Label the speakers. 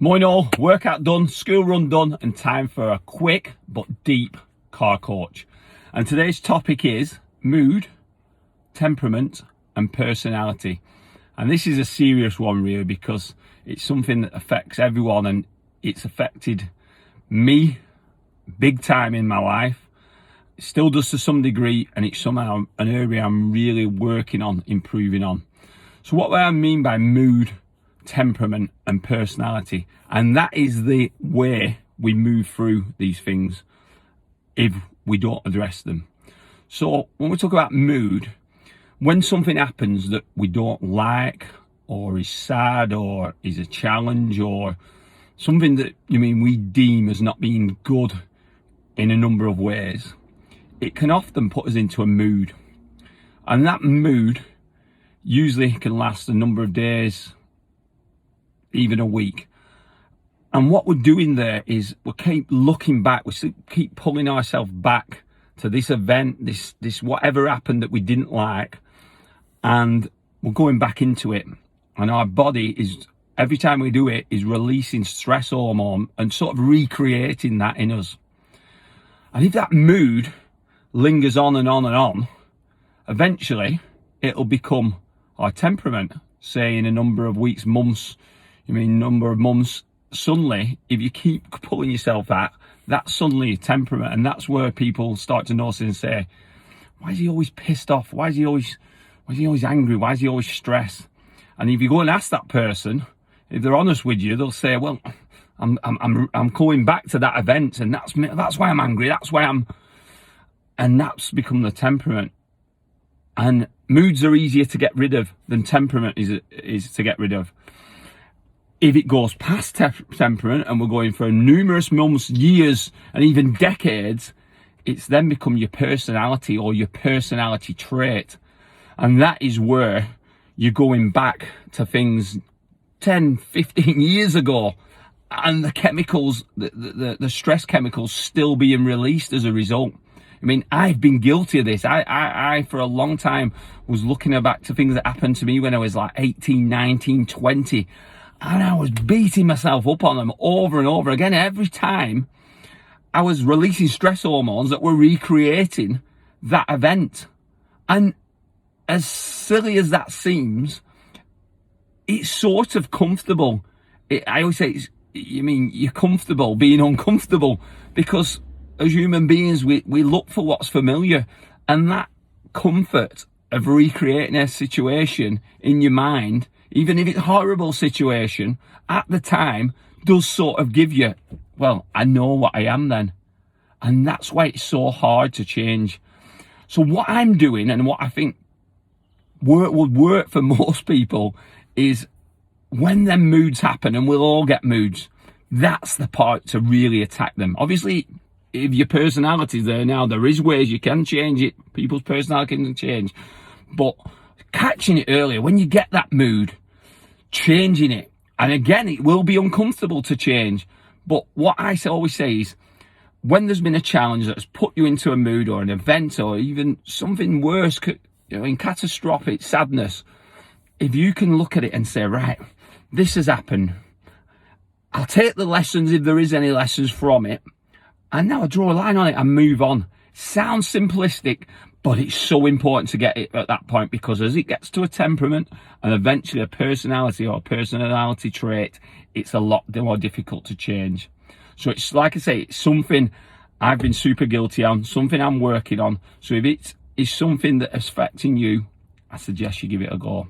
Speaker 1: Morning all, workout done, school run done, and time for a quick but deep car coach. And today's topic is mood, temperament and personality. And this is a serious one really, because it's something that affects everyone, and it's affected me big time in my life. It still does to some degree, and it's somehow an area I'm really working on improving on. So what do I mean by mood, temperament and personality? And that is the way we move through these things if we don't address them. So when we talk about mood, when something happens that we don't like, or is sad, or is a challenge, or something that we deem as not being good in a number of ways, it can often put us into a mood. And that mood usually can last a number of days, even a week. And what we're doing there is we keep looking back, we keep pulling ourselves back to this event, this whatever happened that we didn't like, and we're going back into it. And our body is, every time we do it, is releasing stress hormone and sort of recreating that in us. And if that mood lingers on and on and on, eventually it'll become our temperament. Say in a number of weeks, months, suddenly, if you keep pulling yourself out, that's suddenly a temperament. And that's where people start to notice and say, why is he always pissed off? Why is he always angry? Why is he always stressed? And if you go and ask that person, if they're honest with you, they'll say, well, I'm going back to that event, and that's why I'm angry, and that's become the temperament. And moods are easier to get rid of than temperament is to get rid of. If it goes past temperament and we're going for numerous months, years, and even decades, it's then become your personality or your personality trait. And that is where you're going back to things 10, 15 years ago, and the chemicals, the stress chemicals still being released as a result. I've been guilty of this. I for a long time was looking back to things that happened to me when I was like 18, 19, 20. And I was beating myself up on them over and over again. Every time I was releasing stress hormones that were recreating that event. And as silly as that seems, it's sort of comfortable. I always say, you're comfortable being uncomfortable, because as human beings, we look for what's familiar. And that comfort of recreating a situation in your mind, even if it's a horrible situation, at the time, does sort of give you, well, I know what I am then. And that's why it's so hard to change. So what I'm doing, and what I think would work for most people, is when them moods happen, and we'll all get moods, that's the part to really attack them. Obviously, if your personality's there now, there is ways you can change it. People's personality can change. But catching it earlier, when you get that mood, changing it. And again, it will be uncomfortable to change. But what I always say is, when there's been a challenge that's put you into a mood, or an event, or even something worse, in catastrophic sadness, if you can look at it and say, right, this has happened, I'll take the lessons, if there is any lessons from it, and now I draw a line on it and move on. Sounds simplistic, but it's so important to get it at that point, because as it gets to a temperament and eventually a personality or a personality trait, it's a lot more difficult to change. So it's, like I say, it's something I've been super guilty on, something I'm working on. So if it is something that is affecting you, I suggest you give it a go.